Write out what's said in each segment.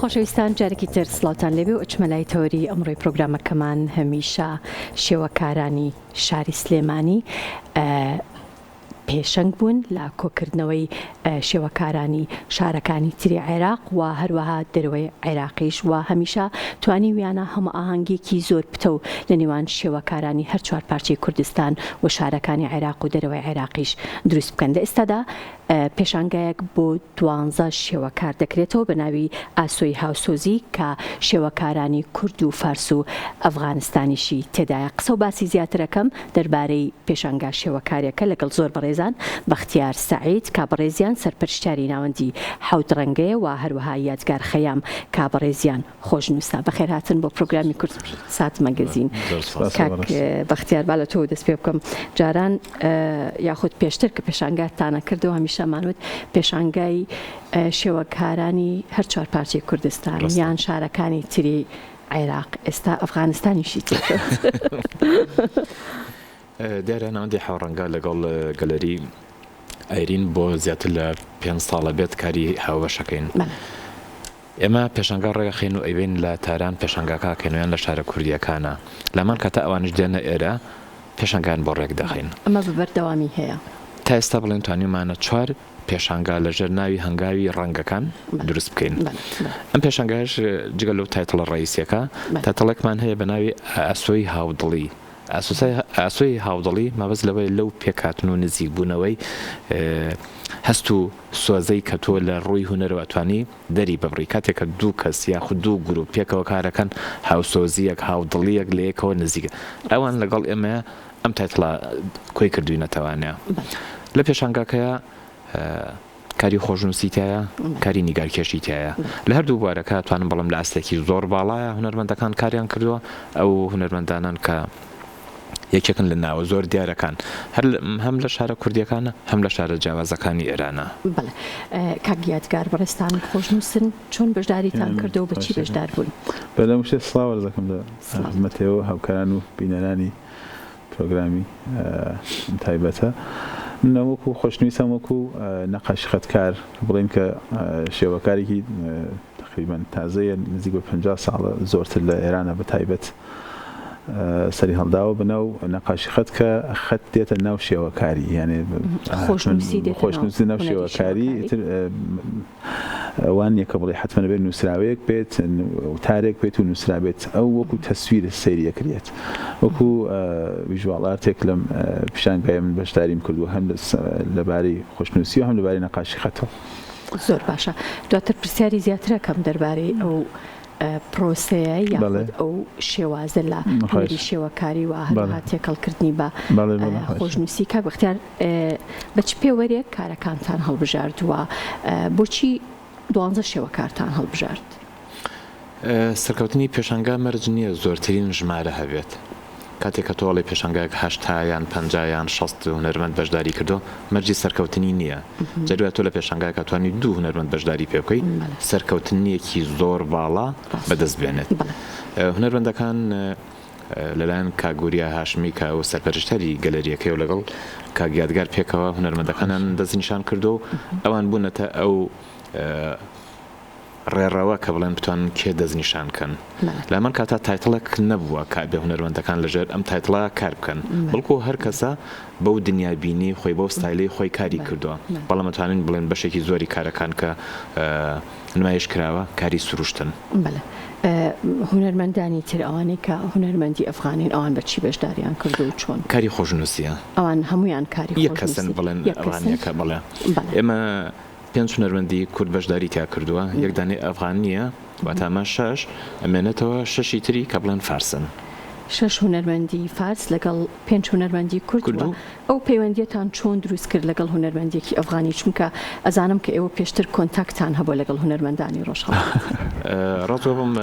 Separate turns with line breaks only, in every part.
خۆشەویستان جارێکی تر سڵاوتان لێبێ و ئەچمەلای تەوەری ئەمڕۆی پرۆگرامەکەمان هەمیشە شێوەکارانی شاری سلێمانی پێشەنگ بوون لە کۆکردنەوەی شێوەکارانی شارەکانی تری عێراق و هەروەها دەرەوەی عێراقیش و هەمیشە توانی ویانە هەموو ئاهەنگێکی زۆر پتە و لە نێوان شێوەکارانی هەر چوار پارچەی کوردستان و شارەکانی عێراق و دەرەوەی عێراقیش دروست بکەن. لە ئێستادا پێشانگایەک بۆ 12 شێوەکار دەکرێتەوە بە ناوی ئاسۆی هاوسۆزی کە شێوەکارانی کورد و فارس و ئەفغانستانیشی تێدایە. قسە و باسی زیاترەکەم دەربارەی پێشانگا شێوەکاریەکە لەگەڵ زۆر بەڕێزان بەختیار سەعید کابڕێزیان سەرپەرشتیاری ناوەندی حەوت ڕەنگەیە و هەروەها یادگار خەیام کابڕێزیان خۆشنووسە. بەخێر هاتن بۆ پرۆگرامی کورد سات مەگەزین. کاک بەختیار با لە تۆ دەست پێ بکەم. جاران یاخود پێشتر کە پێشانگاتانە کردەوە هەمیشە مانوت پێشانگای شێوەکارانی هەر چوار پارچەی کوردستان یان شارەکانی تری عێراق ئێستا ئەفغانستانیشی تێکەوە.
دیارە ناوەندی حەوڕەنگە لەگەڵ گەلەری ئایرین بۆ زیاتر لە 5 ساڵە بێت کاری هاوبەشەکەین. ئێمە پێشانگا ڕێگەخین و ئەیبین لە تاران پێشانگاکەکەنویان لە شارە کوردیەکانە لەمان کاتە ئەوانش دێنە ئێرە پێشانگان بۆ ڕێک دەخین.
ئەمە بەبەردەوامی هەیە.
تا ئێستا بڵێن توانیمانە 4 پێشانگا لەژێر ناوی هەنگاوی ڕەنگەکان دروست بکەین. ئەم پێشانگایش جگەل لەو تایتڵە ڕئیسیەکە تایتڵێکمان هەیە بە ناوی ئاسۆی هاودڵی. ئاسۆی هاودڵی مەبەست لەوەی لەو پێکاتن و نزیک بوونەوەی هەست و سۆزەی کە تۆ لە ڕووی هونەرەوە ئەتوانی دەری ببڕی کاتێککە دوو کەس یاخود دوو گروپ پێکەوە کارەکەن هاوسۆزیەک هاودڵیەک لە یەکەوە نزیکە ئەوان لەگەڵ ئێمە ئەم تایتڵە کۆی کردوینەتەوانەیە. لە پێشانگاکەیە کاری خۆشنووسیتایە کاری نیگارکێشیتایە لە هەردوو بوارەکە توانم بەڵام لە ئاستێکی زۆر باڵایە هونەرمەندەکان کاریان کردووە. ئەو هونەرمەندانان کە یەکێکن لە ناوە زۆر دیارەکان هەم لە شارە کوردیەکانە هەم لە شارە جیاوازەکانی ئێرانە.
بەڵێ کاک یادگار بەڕێستان خۆشنووسن چۆن بەشداریتان کردەوە بەچی بەشدار بوون؟
بەلەم شێ سڵاو دەکەم لە خزمەتەوە هاوکاران و بینەرانی پرۆگرامی تایبەتە. منەوەکو خۆشنویستم وەکو نەقاش خەتکار بڵێن کە شێوەکارێکی تقریبا تازەیە نزیک بە 50 ساڵە زۆرتر لە ئێرانە بە تایبەت سەری هەڵداوە بنەو نەقاشی خەت کە خەت دێتە ناو شێوەکاری یعنی خۆشنووسی ناو شێوەکاری ئەوان یەکە بڵێ حتممە بێت نووسراوەیەک بێت تارێک بێت و نووسرا بێت ئەو وەکو تەسویر سەیریەکرێت وەکو ویژواڵارتێک لەم پیشانگای من بەشداریم کردووە هەم لەبارەی خۆشنووسی و هەم لەبارەی نەقاشی خەتەوە.
زۆر باشە. دواتر پرسیاری زیاترەکەم دەربارەی ئەو پرۆسەیە یاخود ئەو شێوازە لە هەوری شێوەکاری و هەروەها تێکەڵکردنی بە خۆشنووسی. کاک بەختیار بە چ پێوەرێک کارەکانتان هەڵبژاردووە بۆچی 12 شێوەکارتان هەڵبژارد؟
سەرکەوتنی پێشانگا مەرج نییە زۆرترین ژمارە هەبێت. کاتێک کە تۆڵی پێشانگایك 80 یان 50 یان 60 هونەرمەند بەشداری کردو مەرجی سەرکەوتنی نییە. جەروە تۆ لە پێشانگای کە توانی 2 هونەرمەند بەشداری پێ بکەیت سەرکەوتنیەکی زۆر باڵا بەدەست بێنێت. هونەرمەندەکان لەلایەن کاگوریا هاشمی کە ئەو سەرپەرشتەری گەلەریەکەی و لەگەڵ کاگیادگار پێکەوە هونەرمەندەکانیان دەستنیشان کردو ئەوان بوونەتە ئەو ڕێڕەوە کە بڵێن بتوان کێ دەستنیشانکەن. لەمان کاتا تایتڵێک نەبووە کە بێ هونەرمەندەکان لەژێر ئەم تایتڵە کار بکەن بەڵکو هەر کەسە بەو دنیابینی خۆی بەو ستایلی خۆی کاری کردووە. بەڵام ئەتوانین بڵێن بەشێکی زۆری کارەکان کە نمایش کراوە کاری سروشتن.
هونەرمەندانی تر ئەوانەی کە هونەرمەندی ئەفغانین ئەوان بەچی بەشداریان کردو و چۆن؟
کاری خۆشنووسیە.
ئەوان هەمویان کاری
یەک کەسن بڵێن ئەوانەکە بڵێ ئێمە 5 هونەرمەندی کورد بەشداری تا کردووە یەک دانێ ئەفغانیە واتامە 6 ئەمێنێتەوە 6 تری کە بڵێن فارسن.
6 هونەرمەندی فارس لەگەڵ 5 هونەرمەندی کورد. ئەو پەیوەندیەتان چۆن دروست کرد لەگەڵ هونەرمەندێکی ئەفغانی چونکە ئەزانم کە ئێوە پێشتر کۆنتاکتان هەبوو لەگەڵ هونەرمەندانی ڕۆژهەڵات. ڕاتوە بم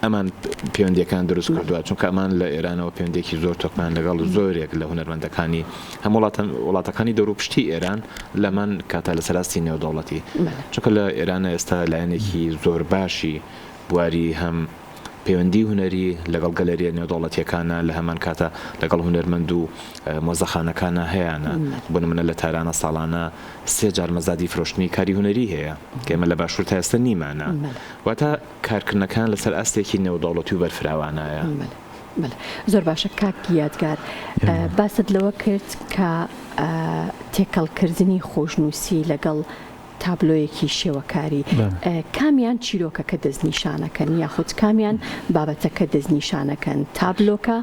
ئەمان پەیوەندیەکان دروست کردووە چونکە ئەمان لە ئێرانەوە پەیوەندێکی زۆر تۆکمان لەگەڵ زۆرێک لە هونەرمەندەکانی هەموو وڵاتەکانی دەور و پشتی ئێران لەمان کاتا لە سەراستی نێودەوڵەتی چونکە لە ئێرانە ئێستا لایەنێکی زۆر باشی بواری هەم پەیوەندی هونەری لەگەڵ گەلەریە نێودەوڵەتیەکانە لە هەمان کاتە لەگەڵ هونەرمەند و مۆزەخانەکانە هەیەە بۆ نمونە لە تارانە ساڵانە 3 جار مەزادی فرۆشتنی کاری هونەری هەیە کە ئێمە لە باشوور تا ئێستا نیمانە واتە کارکردنەکان لەسەر ئەستێکی نێودەوڵەتی و بەرفراوانایە.
زۆر باشە کاک یادگار باست لەوە کرد کە تێکەڵکردنی خۆشنووسی لەگەڵ تابلۆیەکی شێوەکاری کامیان چیرۆکەکە دەستنیشانەکەن یاخود کامیان بابەتەکە دەستنیشانەکەن تابلۆکە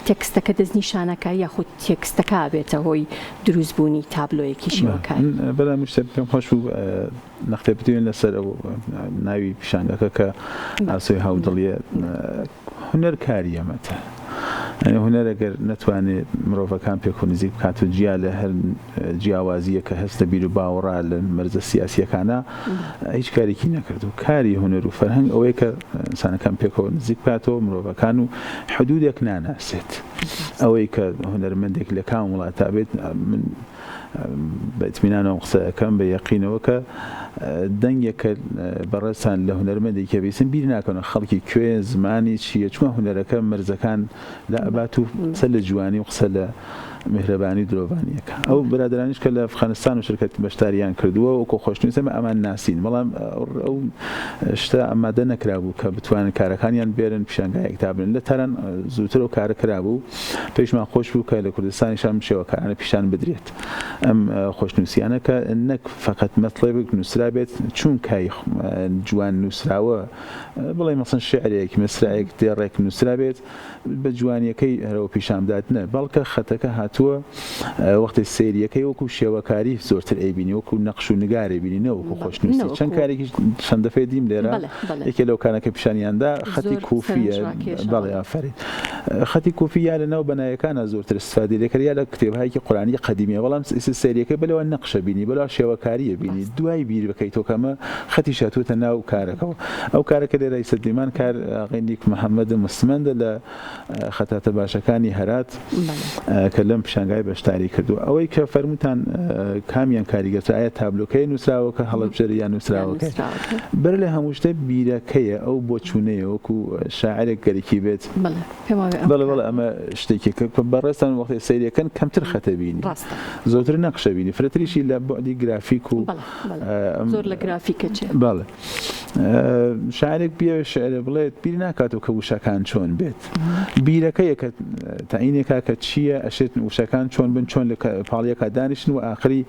تێکستەکە دەستنیشانەکە یاخود تێکستەکە بێتە هۆی دروستبوونی تابلۆیەکی شێوەکاری.
بەڵام شتێک پێم خۆش بوو نەختێ بتوێن لەسەر ئەو ناوی پیشانگەکە کە ئاسۆی هاودڵیە هونەرکاری ئەمەتە. هونەر ئەگەر نەتوانێت مرۆڤەکان پێک و نزیک بکات و جیا لە هەر جیاوازیە کە هەستە بیر و باوەڕا لە مەرزە سیاسیەکانە هیچ کارێکی نەکرد و کاری هونەر و فەرهەنگ ئەوەیە کە ئینسانەکان پێکەوە نزیک بکاتەوە مرۆڤەکان و حدودێک ناناسێت. ئەوەی کە هونەرمەندێک لە کام وڵاتە بێت من بە ئیتمینانەوە قسەکەم بە یەقینەوە کە دەنگێکە بەڕێستان لە هونەرمەندێکی بێسن بیر ناکەنە خەڵکی کوێ زمانی چییە چوە هونەرەکە مەرزەکان لە ئەبات و قسە لە جوانی و قسە لە مهرەبانی درۆڤانیەکە. ئەو برادرانیش کە لە ئەفغانستان و شرکەتی بەشداریان کردووە وەکو خۆشنویسەمە ئەمان ناسین بەڵام ئەو شتە ئەمادە نەکرابوو کە بتوانن کارەکانیان بێرن پیشانگایەک تابن لە تەرەن زووتر و کارە کرابوو پێشمان خۆش بوو کە لە کوردستانیشان شێوەکارانە پیشان بدرێت ئەم خۆشنووسیانە کە نەک فقط مەطلبێک نووسرا بێت چون کای جوان نووسراوە بڵێ مەسەن شعرێک مەسرایەک دێڕێک نووسرا بێت بە جوانیەکەی هەرەوە پیشاندات نە بەڵکە خەتەکە هاتووە وەختی سێریەکەی وەکو شێوەکاری زۆرتر ئەیبینی وەکو نەقش و نگارێ بینی نەوەکو خۆشنووسی چەند کارێکی چەند دەفێ دیم لێرە یەکێ لەو کارەکە پیشانیاندا خەتی کوفیە بەڵێ ئافرین خەتی کوفی یا لەناو بەنایەکانە زۆرتر استفادە دەکرێت یا لە کتێبهایەکی قورآنی قەدیمیە بەڵام سێریەکەی بەلەوە نەقشە بینی بەلەوە شێوەکاریە بینی دوای بیر بکەیتەوە کەمە خەتی شاتوتە ناو کارەکەەوە ئەو کارەکە لێرە ئیسەدلیمان کار ئاغێنیک محەممەد مسمەندە لە خەتاتە باشەکانی هەرات کە لەم پیشانگای بەشداری کردو ئەوەی کە فەرموتان کامیان کاریگەرە ئایا تابلۆکەی نووسراوە کە هەڵەبژێری یان نووسراوەکە بەر لە هەموو شتە بیرەکەیە ئەو بۆ چوونەیە وەکو شاعرێک گەرەکی بێت بەڵێ ئەمە شتێکی کە بەڕێستان وەختی سەیرەکەن کەمتر خەتە بینی زۆرتر نەقشە بینی فرەتریشی لە بۆعدی گرافیک و
زۆر لە گرافیکە
بەڵێ شاعرێک بێ شعرە بڵێت بیر ناکاتەوە کە وشەکان چۆن بێت بیرەکەیە کە تاینێکا کە چییە ئەشێت وشەکان چۆن بن چۆن لە پاڵیەکە دانیشتن و ئاخری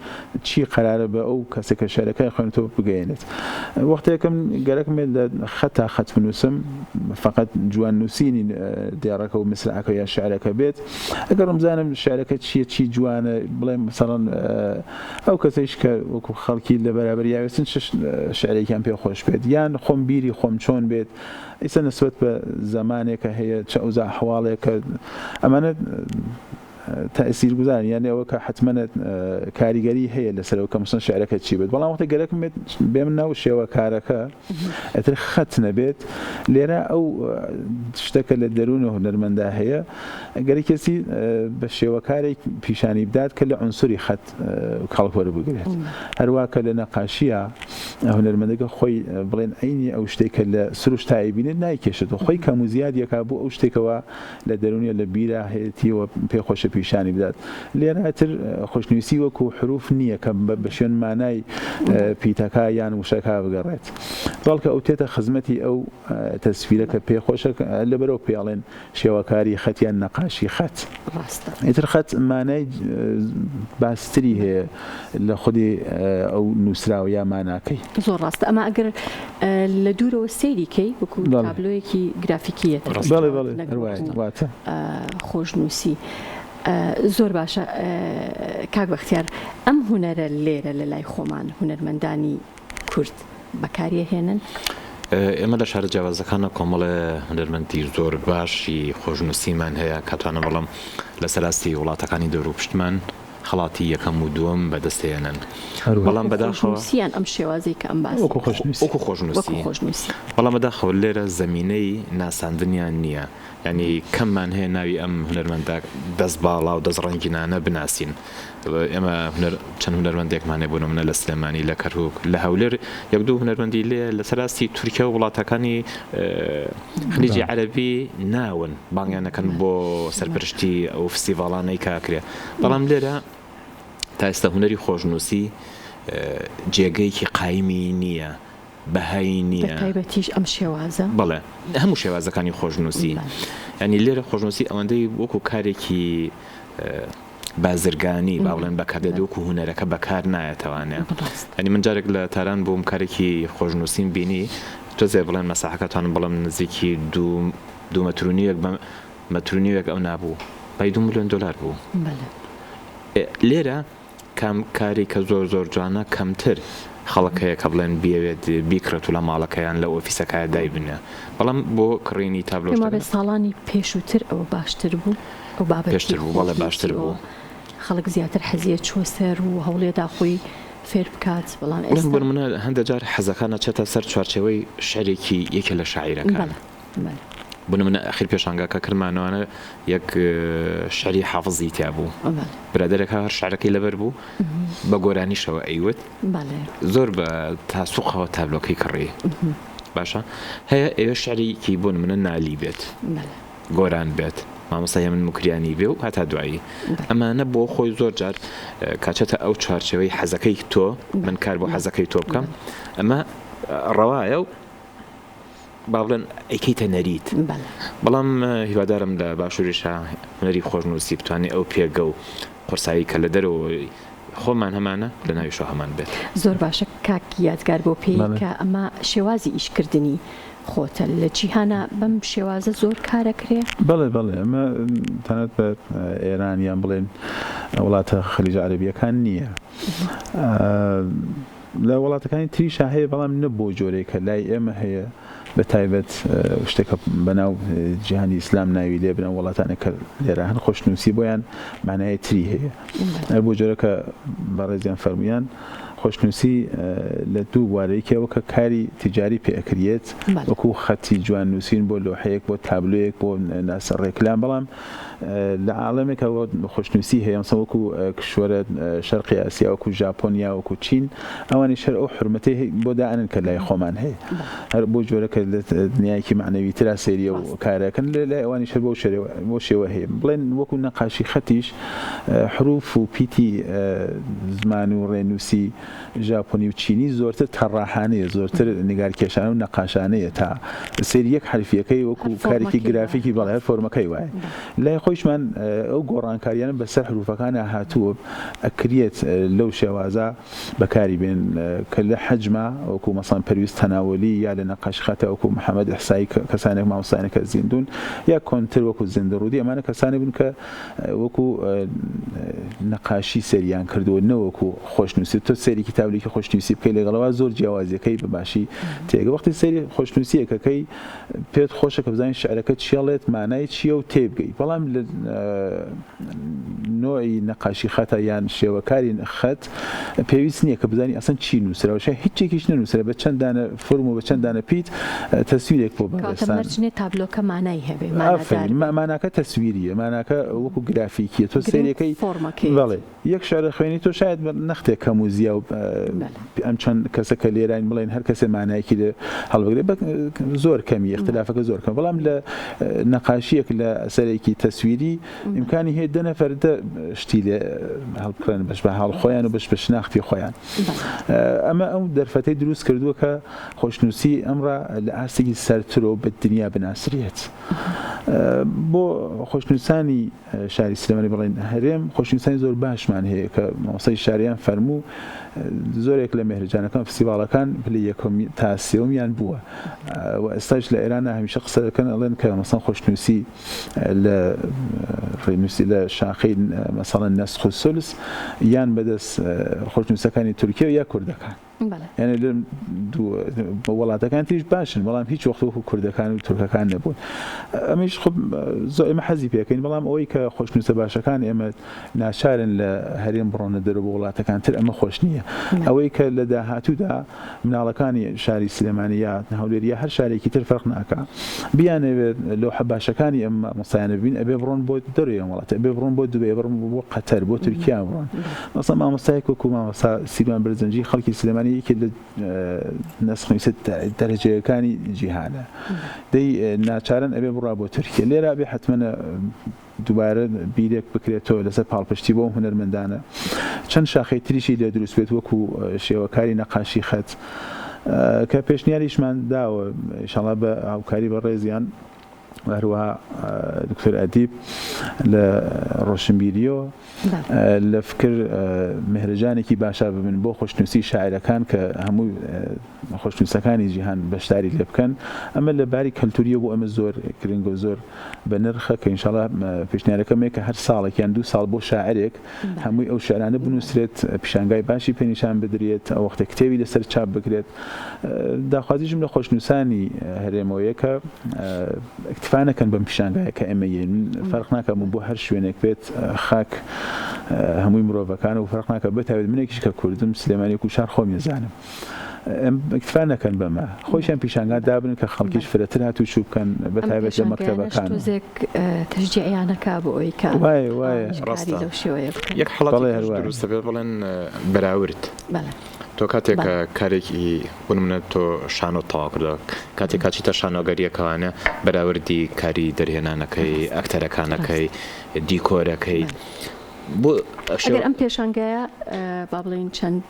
چی قەرارە بە ئەو کەسێکە شعرەکەی خوێنێتەوە بگەێنێت وەختێکم گەرەکمێت لە خەتا خەت بنووسم فقط جوان نووسینی دێڕەکە و مسرعەکە یا شعرەکە بێت ئەگەر ڕمزانم شعرەکە چییە چی جوانە بڵێ مەسەڵەن ئەو کەسەیش کە وەکو خەڵکی لە بەرابەر یاوێتن شعرێکیان پێ خۆش بێت یان خۆم بیری خۆم چۆن بێت ئیسە نسبەت بە زمانێکە هەیە چ ئەوزا حواڵێکە ئەمانە تأثیر گوزارن یعنی ئەوە کە حتمەنە کاریگەری هەیە لەسەرەوە کە مثلا شعرەکە چی بێت بەڵام وەختە گەرەکم بێت بێ من ناو شێوەکارەکە ئەتر خەت نەبێت لێرە ئەو شتەکە لە دەروونە هونەرمەندا هەیە گەری کەسی بە شێوەکارێک پیشانی بدات کە لە عنسوری خەت کاڵکوەرە بگرێت هەروە کە لە نەقاشیە هونەرمەندەکە خۆی بڵێن عینی ئەو شتێکە لە سروش تایبینێت نایکێشێتەوە خۆی کەم و زیادیەکە بۆ ئەو شتێکەوە لە دەرونیە لە بیرە هەیەتیەوە پێخۆشە پیشانی بدات لێرەتر خۆشنویسی وەکو حروف نییە کە بە شوێن مانای پیتەکە یان وشەکە بگەڕێت بەڵکە ئەو تێتە خزمەتی ئەو تەسویرەکە پێخۆشە لەبەرەوە پێڵێن شێوەکاری خەتیان نەقاشی خەت ئیتر خەت مانای باستری هەیە لە خودی ئەو نووسراوە یا ماناکەی
زۆر ڕاستە ئەمە ئەگەر لە دوورەوە سەیریکەی وەکو تابلۆیەکی گرافیکیەتە
واتە
خۆشنووسی زۆر باشە کاک بەختیار ئەم هونەرە لێرە لە لای خۆمان هونەرمەندانی کورد بەکاریە هێنن
ئێمە لە شارە جیاوازەکانە کۆمەڵە هونەرمەندی زۆر باشی خۆشنووسیمان هەیە کاتوانە بەڵام لە سەراستی وڵاتەکانی دەور و پشتمان خەڵاتی یەکەم و دووەم بەدەستێنن بەڵام
بەداخەوەسییان ئەم شێوازی کە ئەم باسی
وەکو خۆشنووسی بەڵام بەداخەوە لێرە زەمینەی ناساندنیان نییە ینی کەممان هەیە ناوی ئەم هونەرمەندە دەست باڵا و دەست ڕەنگینانە بناسین ئێمە چەند هونەرمەندێکمانێ بوون منە لە سلێمانی لە کەرکووک لە هەولێر یەک دوو هونەرمەندی لێ لە سەراستی تورکیا و وڵاتەکانی خلیجی عەرەبی ناون بانگیان نەکەن بۆ سەرپرشتی ئەو فستیڤاڵانەی کاکرێ بەڵام لێرە تا ئێستا هونەری خۆشنووسی جێگەیەکی قایمی نییە بەهایی نییە
تایبەتیش ئەم شێوازە
بەڵێ هەموو شێوازەکانی خۆشنووسی ینی لێرە خۆشنووسی ئەوەندەی وەکو کارێکی بازرگانی با بڵێن بەکاردێت وەکو هونەرەکە بەکار نایەتەوانێ ئەنی من جارێک لە تاران بووم کارێکی خۆشنووسیم بینی تۆزێ بڵێن مەساحەکەتوانم بەڵام نزیکی دوو مەترونیەک بە مەترونیەک ئەو نابوو پای $2 ملیۆن بوو لێرە کام کاری کە زۆر جوانە کەمتر خەڵکەیە کە بڵێن بێوێت بیکرێت و لە ماڵەکەیان لە ئۆفیسەکە دای بنێ بەڵام بۆ کڕینی تابلۆ
ساڵانی پێشووتر ئەوە باشتر بوو ئەو
پێشتر بوو بەڵێ باشتر بوو
خەڵک زیاتر حەزیە چوە سەر و هەوڵێدا خۆی فێر بکات بەڵام
ئێستا منە هەندێک جار حەزەکانە چێتە سەر چوارچێوەی شعرێکی یەکێ لە شاعیرەکان بوون من ئەخیر پێشانگاکە کردمانەوەنە یەک شعری حافزی تیا بوو برادەرێکە هەر شعرەکەی لەبەر بوو بە گۆرانیشەوە ئەیوت زۆر بە تاسوقەوە تابلۆکەی کڕی باشە هەیە ئێوە شعرێکی بوون منە نالی بێت گۆران بێت مامۆستای من مکریانی بێ و هەتا دوایی ئەمانە بۆ خۆی زۆر جار کاچێتە ئەو چوارچێوەی حەزەکەی تۆ من کار بۆ حەزەکەی تۆ بکەم ئەمە ڕەوایە و با بڵێن ئەیکەیتە نەریت بەڵام هیوادارم لە باشووریشە هونەری خۆشنووسی بتوانێت ئەو پێگە و قورسایی کە لە دەرەوە خۆمان هەمانە لە ناویشەوە هەمان بێت
زۆر باشە کاک یادگار بۆ پێی کە ئەمە شێوازی ئیشکردنی خۆتە لە جیهانە بەم شێوازە زۆر کارەکرێ
بەڵێ ئەمە تەنەت بە ئێرانیان بڵێن وڵاتە خەلیج عەرەبیەکان نییە لە وڵاتەکانی تریشا هەیە بەڵام نە بۆ جۆرێک کە لای ئێمە هەیە بە تایبەت شتێکە بەناو جیهانی ئیسلام ناوی لێ بنە وڵاتانێک کە لێرە هەن خۆشنووسی بۆیان معنای تری هەیە هەر بۆ جۆرەکە بەڕێزیان فەرمویان خۆشنووسی لە دوو بوارەیەکەوە کە کاری تیجاری پێئەکرێت وەکو خەتی جوان نووسین بۆ لۆحەیەک بۆ تابلۆیەک بۆ ناسە ڕێکلام بەڵام لە عالەمێکەوە خۆشنووسی هەیە ئەمسە وەکو کشوەرە شەرقی ئاسیا وەکو ژاپۆنیا وەکو چین ئەوانی شەر ئەو حرمەتەی بۆ دائنن کە لای خۆمان هەیە هەر بۆ جۆرەکە لە دنیایکی معنەوی ترا سێریە و کارەکەن لای ئەوانی شەر بۆ شێوە هەیە بڵێن وەکو نەقاشی خەتیش حروف و پیتی زمان و ڕێنووسی ژاپۆنی و چینی زۆرتر تەڕاحانەیە زۆرتر نیگارکێشانە و نەقاشانەیە تا سێری یەک حرفیەکەی وەکو کارێکی گرافیکی بەڵێ فۆرمەکەی وایە لای خۆشمان ئەو گۆڕانکاریانە بەسەر حروفەکانە هاتووە ئەکرێت لەو شێوازە بەکاری بێن کە لە حەجمە وەکو مەسەڵەن پەرویست تەناوەلی یا لە نەقاشخەتە وەکو محەممەد ئەحسایی کەسانێک مامۆستایانێکە زیندون یا کۆنتر وەکو زیندەڕوودی ئەمانە کەسانی بن کە وەکو نەقاشی سەریان کردووە نەوەکو خۆشنووسی تۆ سەری کتابێکی خۆشنووسی بکەی لەگەڵەوە زۆر جیاوازیەکەی بەباشی تێگە وەختی سەری خۆشنووسیەکەکەی پێت خۆشە کە بزانین شعرەکە چێڵێت مانای چییە و تێبگەی بەڵام لە نۆعی نەقاشی خەتە یان شێوەکاری خەت پێویست نییە کە بزانانی ئەسەن چی نووسراوە هیچێکیش نەنووسرە بە چەندانە فرم و بە چەندانە پیت تەسویرێک بۆ بەستان
تابلۆکە مانای هەبێ
ماناکە تەسویریە ماناکە وەکو گرافیکیە تۆ سەرەکەی بەڵێ یەک شعر خوێنی تۆ شاید نەختێک کەموزیە و ئەم چەند کەسەکە لێران بڵێن هەر کەسێ مانایەکی هەڵبگرێت زۆر کەمی اختلافەکە زۆر کەم بەڵام لە نەقاشیەک لە سەرێکی تەسویری ئیمکانی هەیە دە نەفەردە شتی لێ هەڵبکڕێن بەش بە هاڵ خۆیان و بەش بە شناختی خۆیان ئەمە ئەو دەرفەتەی دروست کردووە کە خۆشنووسی ئەمڕە لە ئاستێکی سەرترۆ بە دنیا بناسرێت بۆ خۆشنووسانی شاری سلێمانی بڵێن هەرێم خۆشنووسانی زۆر باشمان هەیە کە مامۆستای شاریان فەرموو زۆرێک لە مێهرجانەکان فستیڤاڵەکان پلە یەکەم تا سێوەمیان بووە و ئێستاش لە ئێرانە هەمیشە قسە دەکەن ئەڵێن کە مەسەڵەن خۆشنووسی لە ڕێنووسی لە شاخەی مەسەڵەن نەسخ و سولس یان بەدەست خۆشنووسەکانی تورکیا یا کوردەکان یعنی وڵاتەکان تریش باشن بەڵام هیچ وەختۆ کوردەکان و تورکەکان نەبوون ئەمیش خب ئێمە حەزی پێکەین بەڵام ئەوەی کە خۆشنووسە باشەکان ئێمە ناچارن لە هەرێم بڕۆنە دەرەوە بۆ وڵاتەکان تر ئەمە خۆش نییە ئەوەی کە لە داهاتوودا مناڵەکانی شاری سلێمانی یا هەولێریە هەر شارێکی تر فەرق ناکە بیانەوێت لەوحە باشەکانی ئەم مامۆستایانە ببین ئەبێ بڕۆن بۆ دەروی وڵاتە ئەبێ بڕۆن بۆ دوبێ بڕۆن بۆ قەتەر بۆ تورکیا بڕۆن مەسەڵەن مامۆستایەک وەکو مامۆستا سیروان بەرزەنجی خەڵکی سلێمانی یەکێک لە نەسخنووسە دەرەجەیەکانی جیهانە دەی ناچارن ئەبێ بڕا بۆ تورکیا لێرە ئەبێ حتمەنە دووبارە بیرێک بکرێتەوە لەسەر پاڵپشتی بۆ هونەرمەندانە چەند شاخەی تریشی لێ دروست بێت وەکو شێوەکاری نەقاشی خەت کە پێشنیاریشمان داوە ئینشاڵڵا بە هاوکاری بە ڕێزیان هەروەها دکتۆر ئەدیب لە ڕۆشنبیریەوە لە فکر مهرەجانێکی باشا ببن بۆ خۆشنووسی شاعرەکان کە هەموو خۆشنووسەکانی جیهان بەشداری لێ بکەن ئەمە لە باری کەلتوریە بۆ ئەمە زۆر گرنگ و زۆر بە نرخە کە ئینشاڵڵا پێشنیارەکەمێ کە هەر ساڵێکیان 2 ساڵ بۆ شاعرێک هەمووی ئەو شعرانە بنووسرێت پیشانگای باشی پێنیشان بدرێت ئەو وەختە کتێبی لەسەر چاپ بکرێت داخوازیشم لە خۆشنووسانی هەرێمەوەیە کە اکتفا نەکەن بەم پیشانگایە کە ئێمە فەرق ناکەم بۆ هەر شوێنێک بێت خاک هەمووی مرۆڤەکان و فەرق ناکە بەتاوێت منێکیش کە کوردم سلێمانێک و شار خۆم نەزانم اکتفا نەکەن بەمە خۆشیان پیشانگا دابن کە خەڵکیش فرەتر هاتوو چوو بکەن بەتایبەت لە مەکتەبەکان
تشجیعیانەکە بۆ ئەوی کە
ڕاستە یەک حەڵەتی دروستە بێت بڵێن بەراورد تۆ کاتێک کارێکی بنمونە تۆ شانۆ تەواو کردەوە کاتێک کاچیتە شانۆگەریەکەوانە بەراوردی کاری دەرهێنانەکەی ئەکتەرەکانەکەی دیکۆرەکەی بۆ
ئەم پێشانگایە با بڵێن چەند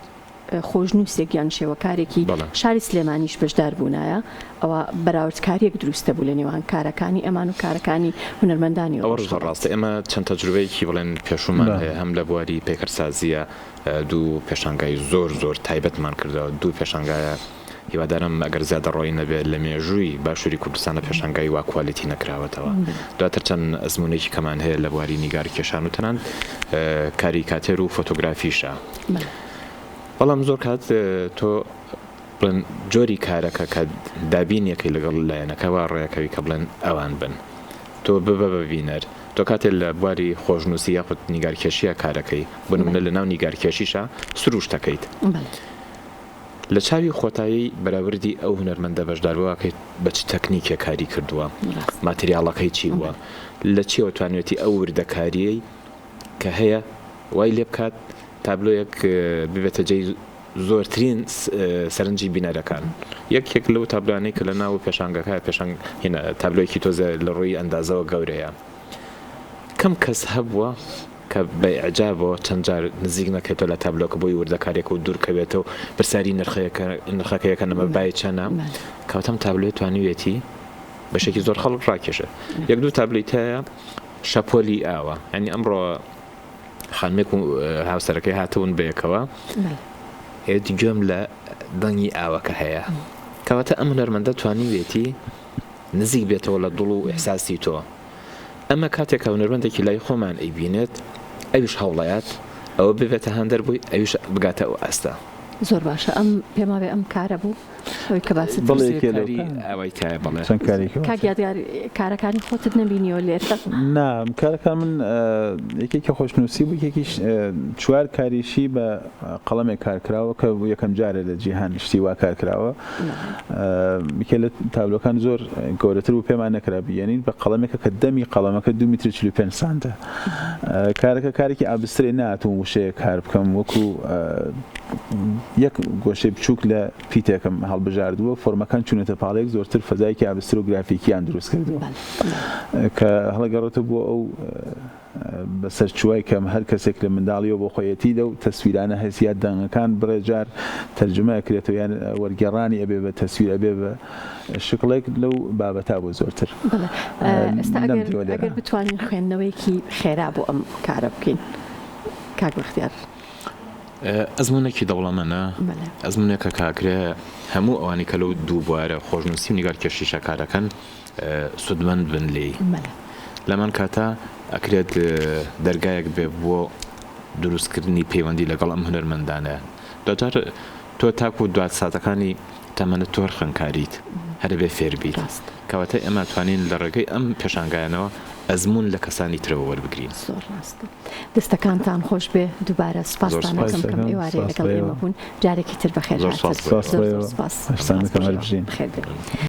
خۆشنووسێک یان شێوەکارێکی شاری سلێمانیش بەشدار بوونایە ئەوە بەراوردکاریەک دروستە بوو لە نێوان کارەکانی ئەمان و کارەکانی هونەرمەندانی
ئەوە ڕاستە ئێمە چەند تەجروبەیەکی بڵێن پێشومان هەیە هەم لە بواری پێکەرسازیە 2 پێشانگای زۆر تایبەتمان کردەوە 2 پێشانگایە هیوادارم ئەگەر زیادە ڕۆی نەبێت لە مێژووی باشووری کوردستانە پێشانگای وا کوالیتی نەکراوەتەوە دواتر چەند ئەزمونێکی کەمان هەیە لە بواری نیگار کێشان و تەنان کاریکاتێر و فۆتۆگرافیشە بەڵام زۆر کات تۆ بڵێن جۆری کارەکە کە دابینیەکەی لەگەڵ لایەنەکەەوە ڕێەکەوی کە بڵێن ئەوان بن تۆ ببە بەبینەر تۆ کاتێک لە بواری خۆشنووسی یاخود نیگارکێشیە کارەکەی بنمونە لە ناو نیگارکێشیشە سروش دەکەیت لە چاوی خۆتایی بەراوردی ئەو هونەرمەندە بەشداربووەکەیت بە چ تەکنیکێ کاری کردووە ماتریاڵەکەی چی بووە لە چیەوە توانێتی ئەو وردەکاریەی کە هەیە وای لێ بکات تابلۆیەک ببێتە جێی زۆرترین سەرنجی بینەرەکان یەکێک لەو تابلوانەی کە لە ناو پێشانگەکە هێنا تابلۆیەکی تۆزە لە ڕووی ئەندازەوە گەورەیە کەم کەس هەبووە کە بەعجابەوە چەند جار نزیک نەکەێتەوە لە تابلۆکە بۆی وردەکارێک و دوورکەوێتەوە پرسیاری نرخەکەیەکە نەمە بای چەنە کەوتەم تابلۆی توانیوێتی بەشێکی زۆر خەڵک ڕاکێشە 1-2 تابلۆیت هەیە شەپۆلی ئاوە ئەنی ئەمڕۆ خانمێک و هاوسەرەکەی هاتەون بەیەکەوە هێتی گوێم لە دەنگی ئاوەکە هەیە کەواتە ئەم هونەرمەندە توانیوێتی نزیک بێتەوە لە دڵ و ئێحساسی تۆ ئەمە کاتێک هونەرمەندێکی لای خۆمان ئەیبینێت ئەویش هەوڵەیات ئەوە ببێتە هەندەر بووی ئەویش بگاتە ئەو ئەستا
زۆر باشە ئەم پێماوێ ئەم کارە بوو ئەوەی کە باست
ئەوەی تایە بڵێ
کاگیادگار کارەکانی خۆتت نەبینیەوە لێرە
نام کارەکان من یەکێکی خۆشنووسی بوو یەکیش 4 کاریشی بە قەڵەمێک کارکراوە کە یەکەم جارە لە جیهان شتی وا کارکراوە یەکێ لە تابلۆکان زۆر گەورەتر و پێمان نەکرا بیێنین بە قەڵەمێکە کە دەمی قەڵەمەکە 2 متر 45 سانتە کارەکە کارێکی ئابسترێ ناتوم وشەیە کار بکەم وەکو یەک گۆشەی بچووک لە پیتێکم هەڵبژاردووە فۆرمەکان چوونەتە پاڵێک زۆرتر فەزایەکی ئابستر و گرافیکیان دروست کردووە کە هەڵەگەڕێتە بۆ ئەو بەسەرچوای کەم هەر کەسێک لە منداڵیەوە بۆ خۆیەتی لەو تەسویرانە هەسیات دەنگەکان بڕێجار تەرجمەکرێتەوە یان وەرگێڕانی ئەبێ بە تەسویر ئەبێ بە شکڵێک لەو بابەتا بۆ زۆرتر
ئێستا ئەگەر بتوانین خوێندنەوەیەکی خێرا بۆ ئەم کارە بکەین کاک بەختیار
ئەزمونێکی دەوڵەمەنە ئەزمونێکە کاکرێ هەموو ئەوانی کە لەو دوو بوارە خۆشنووسی و نیگارکێشیشە کارەکەن سودمەند بن لێی لەمان کاتە ئەکرێت دەرگایەک بێ بۆ دروستکردنی پەیوەندی لەگەڵ ئەم هونەرمەندانە دوجار تۆ تاکو و دوات ساتەکانی تەمەنە تۆر خوێندکاریت هەرە بێ فێربیت کەواتە ئێمە توانین لە ڕێگەی ئەم پێشانگایانەوە ئەزمون لە کەسانی ترەوە وەربگرین.
زۆر ڕاستە. دەستەکانتان خۆش بێ دووبارە سپاستان دەکەم کەم ئێوارەیە لەگەڵ ئێمە بوون. جارێکی تر بەخێر هاتن.
سپاس.